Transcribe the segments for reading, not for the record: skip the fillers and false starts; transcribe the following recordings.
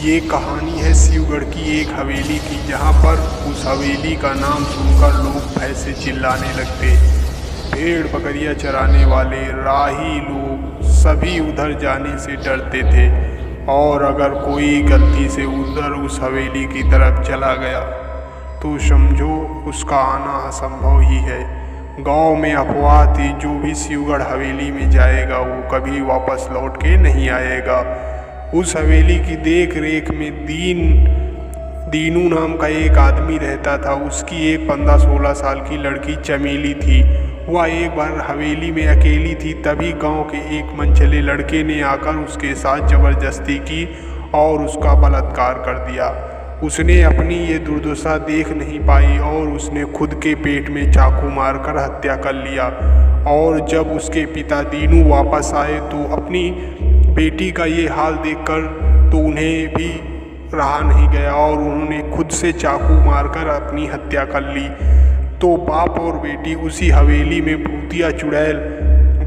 ये कहानी है शिवगढ़ की एक हवेली की, जहाँ पर उस हवेली का नाम सुनकर लोग भय से चिल्लाने लगते। भेड़ बकरियां चराने वाले राही लोग सभी उधर जाने से डरते थे, और अगर कोई गलती से उधर उस हवेली की तरफ चला गया तो समझो उसका आना असंभव ही है। गांव में अफवाह थी, जो भी शिवगढ़ हवेली में जाएगा वो कभी वापस लौट के नहीं आएगा। उस हवेली की देख रेख में दीनू नाम का एक आदमी रहता था। उसकी एक 15-16 साल की लड़की चमेली थी। वह एक बार हवेली में अकेली थी, तभी गांव के एक मनचले लड़के ने आकर उसके साथ जबरदस्ती की और उसका बलात्कार कर दिया। उसने अपनी ये दुर्दशा देख नहीं पाई और उसने खुद के पेट में चाकू मारकर हत्या कर लिया। और जब उसके पिता दीनू वापस आए तो अपनी बेटी का ये हाल देखकर तो उन्हें भी रहा नहीं गया और उन्होंने खुद से चाकू मारकर अपनी हत्या कर ली। तो बाप और बेटी उसी हवेली में भूतिया चुड़ैल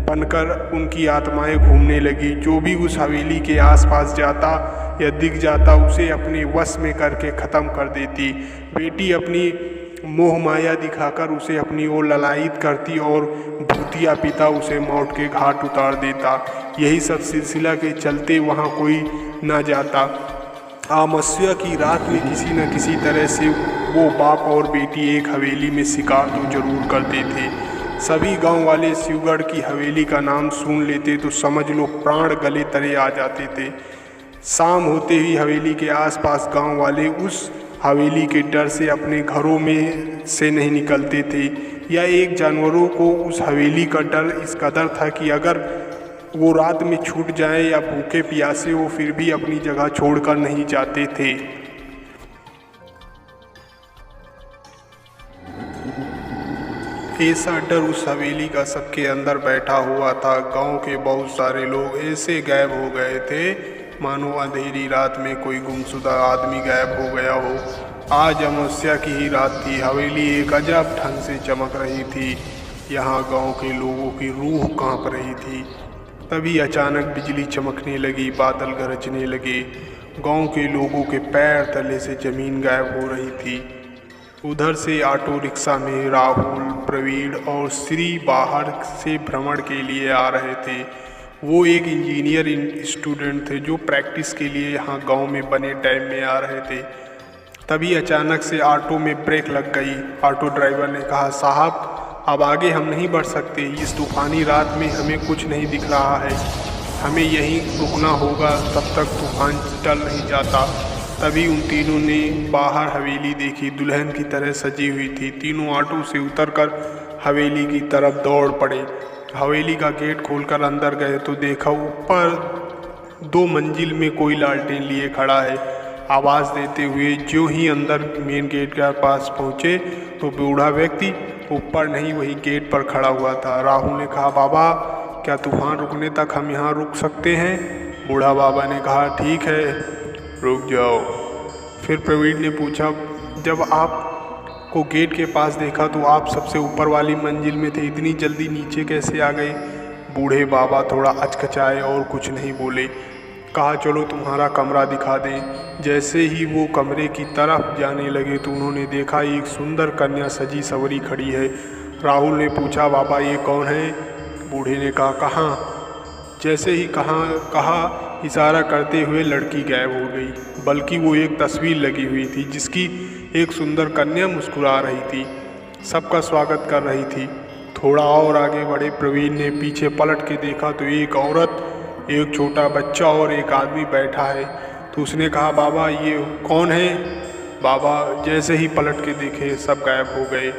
बनकर उनकी आत्माएं घूमने लगी। जो भी उस हवेली के आसपास जाता या दिख जाता उसे अपने वश में करके ख़त्म कर देती। बेटी अपनी मोह माया दिखाकर उसे अपनी ओर ललायित करती और भूतिया पिता उसे मौत के घाट उतार देता। यही सब सिलसिला के चलते वहाँ कोई न जाता। अमावस्या की रात में किसी न किसी तरह से वो बाप और बेटी एक हवेली में शिकार तो जरूर करते थे। सभी गांव वाले शिवगढ़ की हवेली का नाम सुन लेते तो समझ लो प्राण गले तले आ जाते थे। शाम होते ही हवेली के आसपास गांव वाले उस हवेली के डर से अपने घरों में से नहीं निकलते थे। या एक जानवरों को उस हवेली का डर इस कदर था कि अगर वो रात में छूट जाए या भूखे प्यासे वो फिर भी अपनी जगह छोड़कर नहीं जाते थे। ऐसा डर उस हवेली का सबके अंदर बैठा हुआ था। गांव के बहुत सारे लोग ऐसे गायब हो गए थे मानो अंधेरी रात में कोई गुमशुदा आदमी गायब हो गया हो। आज अमावस्या की ही रात थी। हवेली एक अजब ढंग से चमक रही थी। यहाँ गांव के लोगों की रूह कांप रही थी। तभी अचानक बिजली चमकने लगी, बादल गरजने लगे। गांव के लोगों के पैर तले से जमीन गायब हो रही थी। उधर से ऑटो रिक्शा में राहुल, प्रवीण और श्री बाहर से भ्रमण के लिए आ रहे थे। वो एक इंजीनियर स्टूडेंट थे जो प्रैक्टिस के लिए यहाँ गांव में बने डैम में आ रहे थे। तभी अचानक से ऑटो में ब्रेक लग गई। ऑटो ड्राइवर ने कहा, साहब अब आगे हम नहीं बढ़ सकते, इस तूफानी रात में हमें कुछ नहीं दिख रहा है, हमें यहीं रुकना होगा तब तक तूफान टल नहीं जाता। तभी उन तीनों ने बाहर हवेली देखी, दुल्हन की तरह सजी हुई थी। तीनों ऑटो से उतरकर हवेली की तरफ दौड़ पड़े। हवेली का गेट खोलकर अंदर गए तो देखा ऊपर 2 मंजिल में कोई लालटेन लिए खड़ा है। आवाज़ देते हुए जो ही अंदर मेन गेट के पास पहुँचे तो बूढ़ा व्यक्ति ऊपर नहीं वही गेट पर खड़ा हुआ था। राहुल ने कहा, बाबा क्या तूफान रुकने तक हम यहाँ रुक सकते हैं? बूढ़ा बाबा ने कहा, ठीक है रुक जाओ। फिर प्रवीण ने पूछा, जब आप को गेट के पास देखा तो आप सबसे ऊपर वाली मंजिल में थे, इतनी जल्दी नीचे कैसे आ गए? बूढ़े बाबा थोड़ा अचकचाए और कुछ नहीं बोले। कहा, चलो तुम्हारा कमरा दिखा दें। जैसे ही वो कमरे की तरफ जाने लगे तो उन्होंने देखा एक सुंदर कन्या सजी सवरी खड़ी है। राहुल ने पूछा, बाबा ये कौन है? बूढ़े ने कहा, कहाँ? जैसे ही कहा इशारा करते हुए लड़की गायब हो गई। बल्कि वो एक तस्वीर लगी हुई थी जिसकी एक सुंदर कन्या मुस्कुरा रही थी, सबका स्वागत कर रही थी। थोड़ा और आगे बढ़े प्रवीण ने पीछे पलट के देखा तो एक औरत, एक छोटा बच्चा और एक आदमी बैठा है। तो उसने कहा, बाबा ये कौन है? बाबा जैसे ही पलट के देखे सब गायब हो गए।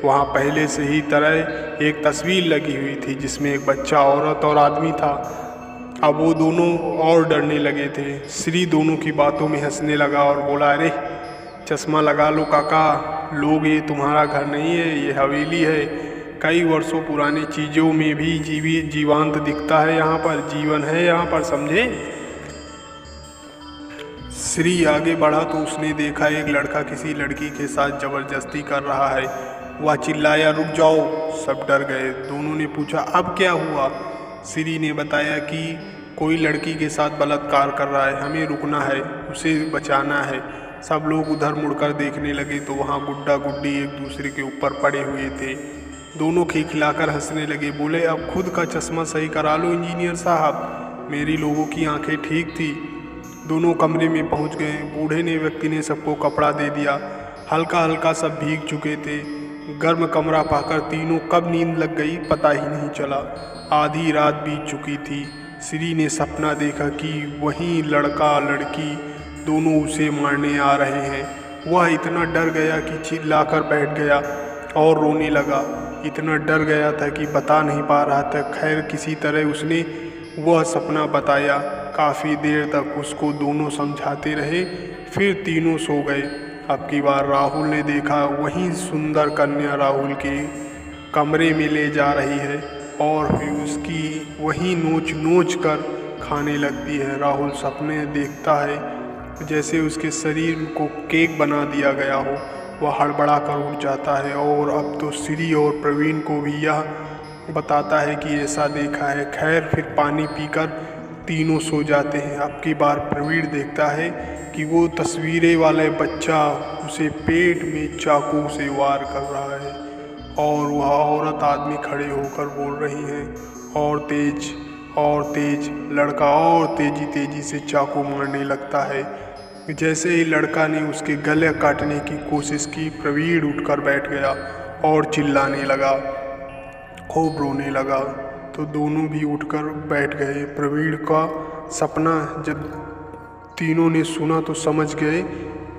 वहाँ पहले से ही तरह एक तस्वीर लगी हुई थी जिसमें एक बच्चा, औरत और आदमी था। अब वो दोनों और डरने लगे थे। श्री दोनों की बातों में हंसने लगा और बोला, अरे चश्मा लगा लो काका, लोग ये तुम्हारा घर नहीं है, ये हवेली है। कई वर्षों पुरानी चीज़ों में भी जीवांत दिखता है, यहाँ पर जीवन है, यहाँ पर समझे। श्री आगे बढ़ा तो उसने देखा एक लड़का किसी लड़की के साथ जबरदस्ती कर रहा है। वह चिल्लाया, रुक जाओ। सब डर गए। दोनों ने पूछा, अब क्या हुआ? श्री ने बताया कि कोई लड़की के साथ बलात्कार कर रहा है, हमें रुकना है, उसे बचाना है। सब लोग उधर मुड़कर देखने लगे तो वहाँ गुड्डा गुड्डी एक दूसरे के ऊपर पड़े हुए थे। दोनों खिलखिलाकर हंसने लगे। बोले, अब खुद का चश्मा सही करा लो इंजीनियर साहब, मेरी लोगों की आंखें ठीक थी। दोनों कमरे में पहुंच गए। बूढ़े ने व्यक्ति ने सबको कपड़ा दे दिया। हल्का हल्का सब भीग चुके थे। गर्म कमरा पाकर तीनों कब नींद लग गई पता ही नहीं चला। आधी रात बीत चुकी थी। श्री ने सपना देखा कि वही लड़का लड़की दोनों उसे मारने आ रहे हैं। वह इतना डर गया कि चिल्लाकर बैठ गया और रोने लगा। इतना डर गया था कि बता नहीं पा रहा था। खैर किसी तरह उसने वह सपना बताया। काफ़ी देर तक उसको दोनों समझाते रहे, फिर तीनों सो गए। अब की बार राहुल ने देखा वही सुंदर कन्या राहुल के कमरे में ले जा रही है और फिर उसकी वही नोच नोच कर खाने लगती है। राहुल सपने देखता है जैसे उसके शरीर को केक बना दिया गया हो। वह हड़बड़ा कर उठ जाता है और अब तो श्री और प्रवीण को भी यह बताता है कि ऐसा देखा है। खैर फिर पानी पीकर तीनों सो जाते हैं। अब की बार प्रवीण देखता है कि वो तस्वीरें वाले बच्चा उसे पेट में चाकू से वार कर रहा है और वह औरत आदमी खड़े होकर बोल रही हैं, और तेज। लड़का और तेजी से चाकू मारने लगता है। जैसे ही लड़का ने उसके गले काटने की कोशिश की, प्रवीण उठकर बैठ गया और चिल्लाने लगा, खूब रोने लगा। तो दोनों भी उठकर बैठ गए। प्रवीण का सपना जब तीनों ने सुना तो समझ गए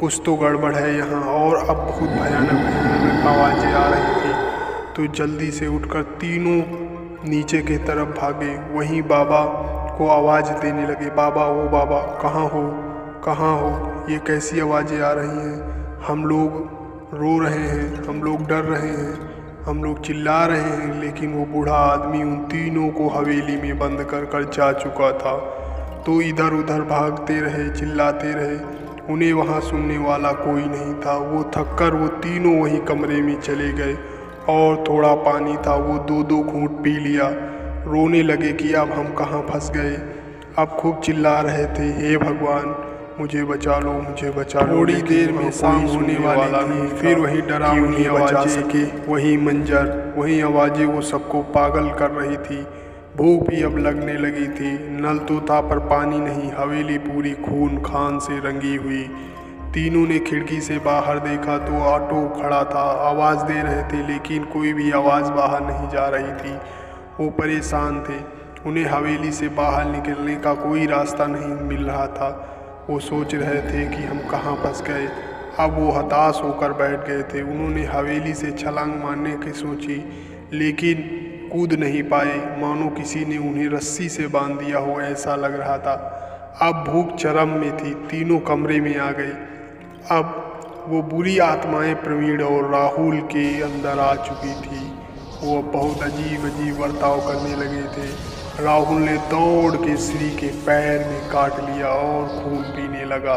कुछ तो गड़बड़ है यहाँ, और अब बहुत भयानक आवाज़ें आ रही थी। तो जल्दी से उठकर तीनों नीचे की तरफ भागे। वहीं बाबा को आवाज़ देने लगे, बाबा, ओ बाबा, कहाँ हो, ये कैसी आवाज़ें आ रही हैं? हम लोग रो रहे हैं, हम लोग डर रहे हैं, हम लोग चिल्ला रहे हैं। लेकिन वो बूढ़ा आदमी उन तीनों को हवेली में बंद कर जा चुका था। तो इधर उधर भागते रहे, चिल्लाते रहे। उन्हें वहाँ सुनने वाला कोई नहीं था। वो थककर वो तीनों वहीं कमरे में चले गए और थोड़ा पानी था, वो 2-2 घूंट पी लिया। रोने लगे कि अब हम कहाँ फंस गए। अब खूब चिल्ला रहे थे, हे भगवान, मुझे बचा लो, मुझे बचा लो। थोड़ी देर में शाम होने वाला थी। फिर वही डरावनी आवाज़ें, वही मंजर, वही आवाज़ें वो सबको पागल कर रही थी। भूख भी अब लगने लगी थी। नल तो था पर पानी नहीं। हवेली पूरी खून खान से रंगी हुई। तीनों ने खिड़की से बाहर देखा तो ऑटो खड़ा था। आवाज़ दे रहे थे लेकिन कोई भी आवाज़ बाहर नहीं जा रही थी। वो परेशान थे। उन्हें हवेली से बाहर निकलने का कोई रास्ता नहीं मिल रहा था। वो सोच रहे थे कि हम कहाँ फंस गए। अब वो हताश होकर बैठ गए थे। उन्होंने हवेली से छलांग मारने की सोची लेकिन कूद नहीं पाए, मानो किसी ने उन्हें रस्सी से बांध दिया हो ऐसा लग रहा था। अब भूख चरम में थी। तीनों कमरे में आ गए। अब वो बुरी आत्माएं प्रवीण और राहुल के अंदर आ चुकी थी। वो बहुत अजीब बर्ताव करने लगे थे। राहुल ने दौड़ के श्री के पैर में काट लिया और खून पीने लगा।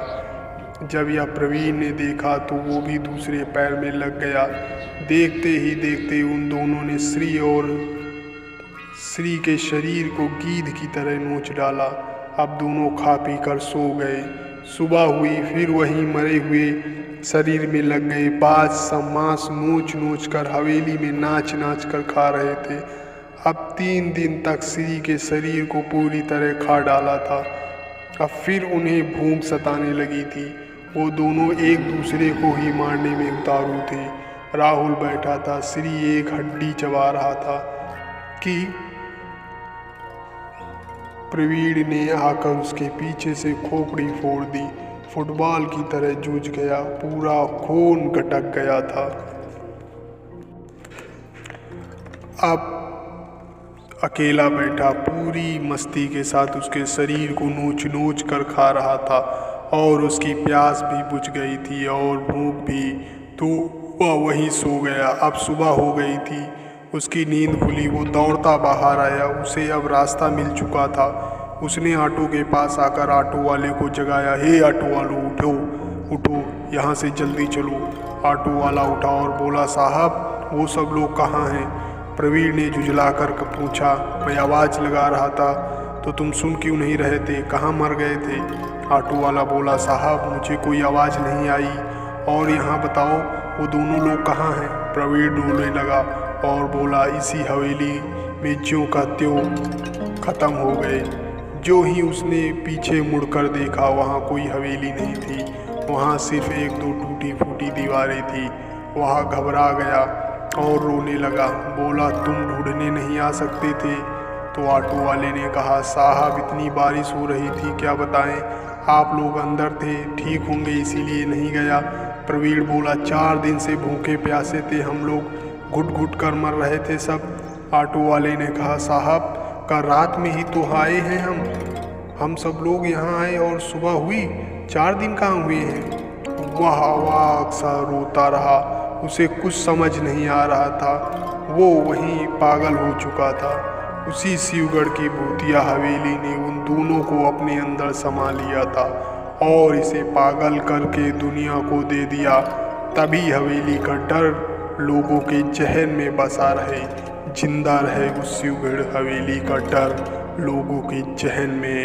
जब यह प्रवीण ने देखा तो वो भी दूसरे पैर में लग गया। देखते ही देखते उन दोनों ने श्री के शरीर को गीध की तरह नोच डाला। अब दोनों खा पी कर सो गए। सुबह हुई, फिर वहीं मरे हुए शरीर में लग गए। बाज सब मांस नोच कर हवेली में नाच कर खा रहे थे। अब 3 दिन तक श्री के शरीर को पूरी तरह खा डाला था। अब फिर उन्हें भूख सताने लगी थी। वो दोनों एक दूसरे को ही मारने में उतारू थे। राहुल बैठा था, श्री एक हड्डी चबा रहा था कि प्रवीण ने आकर उसके पीछे से खोपड़ी फोड़ दी। फुटबॉल की तरह जूझ गया, पूरा खून गटक गया था। अब अकेला बैठा पूरी मस्ती के साथ उसके शरीर को नोच कर खा रहा था और उसकी प्यास भी बुझ गई थी और भूख भी। तो वह वहीं सो गया। अब सुबह हो गई थी, उसकी नींद खुली। वो दौड़ता बाहर आया। उसे अब रास्ता मिल चुका था। उसने ऑटो के पास आकर ऑटो वाले को जगाया, हे ऑटो वालों, उठो, यहाँ से जल्दी चलो। ऑटो वाला उठा और बोला, साहब वो सब लोग कहाँ हैं? प्रवीण ने झुंझलाकर पूछा, मैं आवाज़ लगा रहा था, तो तुम सुन क्यों नहीं रहे थे? कहाँ मर गए थे? ऑटो वाला बोला, साहब मुझे कोई आवाज़ नहीं आई। और यहाँ बताओ वो दोनों लोग कहाँ हैं? प्रवीण ढूंढने लगा और बोला, इसी हवेली में ज्यों का त्यों ख़त्म हो गए। जो ही उसने पीछे मुड़कर देखा वहाँ कोई हवेली नहीं थी, वहाँ सिर्फ एक दो टूटी फूटी दीवारें थी। वहाँ घबरा गया और रोने लगा। बोला, तुम ढूंढने नहीं आ सकते थे? तो ऑटो वाले ने कहा, साहब इतनी बारिश हो रही थी, क्या बताएं, आप लोग अंदर थे, ठीक होंगे इसीलिए नहीं गया। प्रवीण बोला, 4 दिन से भूखे प्यासे थे हम लोग, घुट घुट कर मर रहे थे सब। ऑटो वाले ने कहा, साहब कल रात में ही तो आए हैं हम सब लोग यहाँ आए और सुबह हुई, 4 दिन कहाँ हुए हैं? वह अवाक सा रोता रहा, उसे कुछ समझ नहीं आ रहा था। वो वहीं पागल हो चुका था। उसी शिवगढ़ की भूतिया हवेली ने उन दोनों को अपने अंदर समा लिया था और इसे पागल करके दुनिया को दे दिया। तभी हवेली का डर लोगों के जहन में बसा रहे, जिंदा रहे उस शिवगढ़ हवेली का डर लोगों के जहन में।